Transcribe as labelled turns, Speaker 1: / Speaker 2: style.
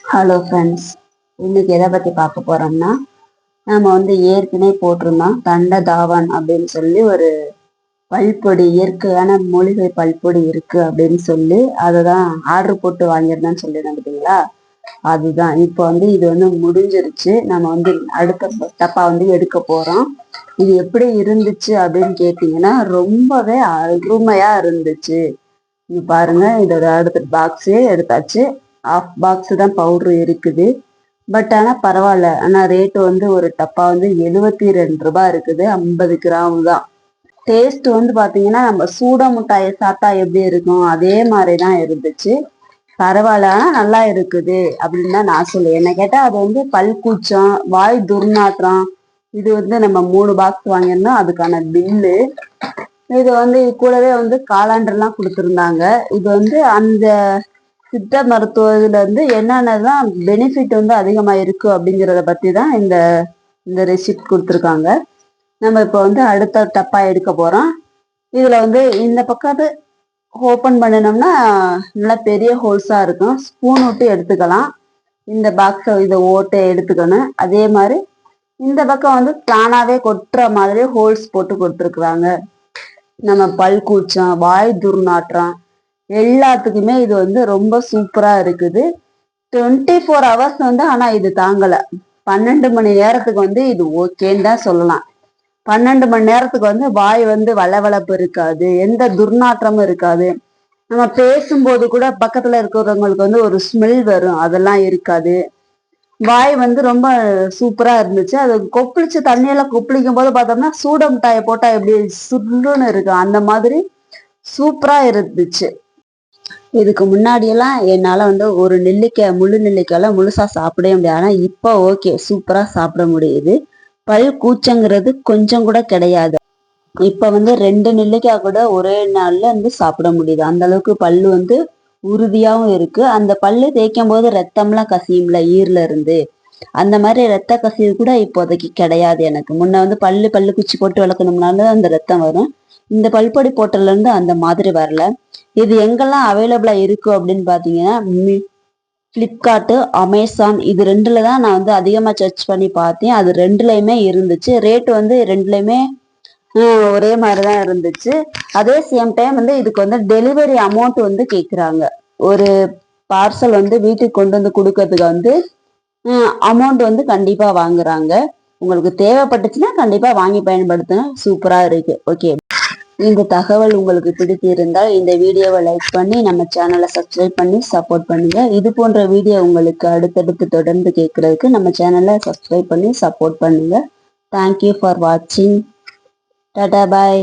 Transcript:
Speaker 1: Hello friends, இன்னைக்கு எதை பற்றி பார்க்க போகிறோம்னா, நம்ம வந்து ஏற்கனவே போட்டிருந்தோம் தண்ட தாவான் அப்படின்னு சொல்லி ஒரு பல்பொடி, இயற்கையான மூலிகை பல்பொடி இருக்கு அப்படின்னு சொல்லி அதை தான் ஆர்டர் போட்டு வாங்கியிருந்தேன்னு சொல்லியிருந்தேன் பார்த்தீங்களா. அதுதான் இப்போ வந்து இது வந்து முடிஞ்சிருச்சு. நம்ம வந்து அடுத்த டப்பா வந்து எடுக்க போகிறோம். இது எப்படி இருந்துச்சு அப்படின்னு கேட்டிங்கன்னா, ரொம்பவே அருமையாக இருந்துச்சு. இங்க பாருங்க, இதோட அடுத்த பாக்ஸே எடுத்தாச்சு. ஆஃப் பாக்ஸ் தான் பவுடர் இருக்குது. பட் ஆனால் பரவாயில்ல. ஆனால் ரேட்டு வந்து ஒரு டப்பா வந்து 72 ரூபாய் இருக்குது. 50 கிராம் தான். டேஸ்ட் வந்து பார்த்தீங்கன்னா, நம்ம சூட மிட்டாயை சாப்பிட்டா எப்படி இருக்கும் அதே மாதிரி தான் இருந்துச்சு. பரவாயில்ல, ஆனால் நல்லா இருக்குது அப்படின்னு தான் நான் சொல்லுவேன். என்ன கேட்டால் அது வந்து பல் கூச்சம், வாய் துர்நாற்றம், இது வந்து நம்ம 3 பாக்ஸ் வாங்கியிருந்தோம். அதுக்கான பில்லு இது வந்து கூடவே வந்து காலாண்டர்லாம் கொடுத்துருந்தாங்க. இது வந்து அந்த சித்த மருத்துவத்துல இருந்து என்னென்னதான் பெனிஃபிட் வந்து அதிகமா இருக்கு அப்படிங்கிறத பத்தி தான் இந்த இந்த ரெசிப்ட் கொடுத்துருக்காங்க. நம்ம இப்போ வந்து அடுத்த டப்பா எடுக்க போறோம். இதுல வந்து இந்த பக்கத்து ஓப்பன் பண்ணினோம்னா நல்லா பெரிய ஹோல்ஸா இருக்கும். ஸ்பூன் விட்டு எடுத்துக்கலாம். இந்த பாக்ஸை இதை ஓட்டை எடுத்துக்கணும். அதே மாதிரி இந்த பக்கம் வந்து தானாவே கொட்டுற மாதிரி ஹோல்ஸ் போட்டு கொடுத்துருக்குறாங்க. நம்ம பல் கூச்சம், வாய் துர்நாற்றம் எல்லாத்துக்குமே இது வந்து ரொம்ப சூப்பரா இருக்குது. 24 ஹவர்ஸ் வந்து ஆனா இது தாங்கல. 12 மணி நேரத்துக்கு வந்து இது ஓகேன்னு தான் சொல்லலாம். 12 மணி நேரத்துக்கு வந்து வாய் வந்து வளவளப்பு இருக்காது, எந்த துர்நாற்றமும் இருக்காது. நம்ம பேசும்போது கூட பக்கத்துல இருக்கிறவங்களுக்கு வந்து ஒரு ஸ்மெல் வரும், அதெல்லாம் இருக்காது. வாய் வந்து ரொம்ப சூப்பரா இருந்துச்சு. அது கொப்பளிச்சு தண்ணியெல்லாம் கொப்பளிக்கும் போது பார்த்தோம்னா சூட மிட்டாயை போட்டா எப்படி சுருன்னு இருக்கு அந்த மாதிரி சூப்பரா இருந்துச்சு. இதுக்கு முன்னாடியெல்லாம் என்னால வந்து ஒரு நெல்லிக்காய், முழு நெல்லிக்காயெல்லாம் முழுசா சாப்பிடவே முடியாது. ஆனா இப்போ ஓகே, சூப்பரா சாப்பிட முடியுது. பல் கூச்சங்கிறது கொஞ்சம் கூட கிடையாது. இப்ப வந்து 2 நெல்லிக்காய் கூட ஒரே நாள்ல வந்து சாப்பிட முடியுது. அந்த அளவுக்கு பல்லு வந்து உறுதியாவும் இருக்கு. அந்த பல்லு தேய்க்கும் போது ரத்தம்லாம் கசியும்ல ஈர்ல இருந்து, அந்த மாதிரி ரத்த கசிவு கூட இப்போதைக்கு கிடையாது எனக்கு. முன்ன வந்து பல்லு குச்சி போட்டு விளக்கணும்னாலும் அந்த ரத்தம் வரும். இந்த பல்பொடி போட்டதுல இருந்து அந்த மாதிரி வரல. இது எங்கெல்லாம் அவைலபிளா இருக்கு அப்படின்னு பாத்தீங்கன்னா, பிளிப்கார்ட்டு, அமேசான், இது 2ல தான் நான் வந்து அதிகமா சர்ச் பண்ணி பார்த்தேன். அது 2லயுமே இருந்துச்சு. ரேட் வந்து 2லயுமே ஒரே மாதிரிதான் இருந்துச்சு. அதே சேம் டைம் வந்து இதுக்கு வந்து டெலிவரி அமௌண்ட் வந்து கேக்குறாங்க. ஒரு பார்சல் வந்து வீட்டுக்கு கொண்டு வந்து கொடுக்கறதுக்கு வந்து அமௌண்ட் வந்து கண்டிப்பா வாங்குறாங்க. உங்களுக்கு தேவைப்பட்டுச்சுன்னா கண்டிப்பா வாங்கி பயன்படுத்துங்க. சூப்பரா இருக்கு. ஓகே, இந்த தகவல் உங்களுக்கு பிடித்து இருந்தால் இந்த வீடியோவை லைக் பண்ணி நம்ம சேனலை சப்ஸ்கிரைப் பண்ணி சப்போர்ட் பண்ணுங்க. இது போன்ற வீடியோ உங்களுக்கு அடுத்தடுத்து தொடர்ந்து கேட்கறதுக்கு நம்ம சேனலை சப்ஸ்கிரைப் பண்ணி சப்போர்ட் பண்ணுங்க. தேங்க்யூ ஃபார் வாட்சிங். டாடா பாய்.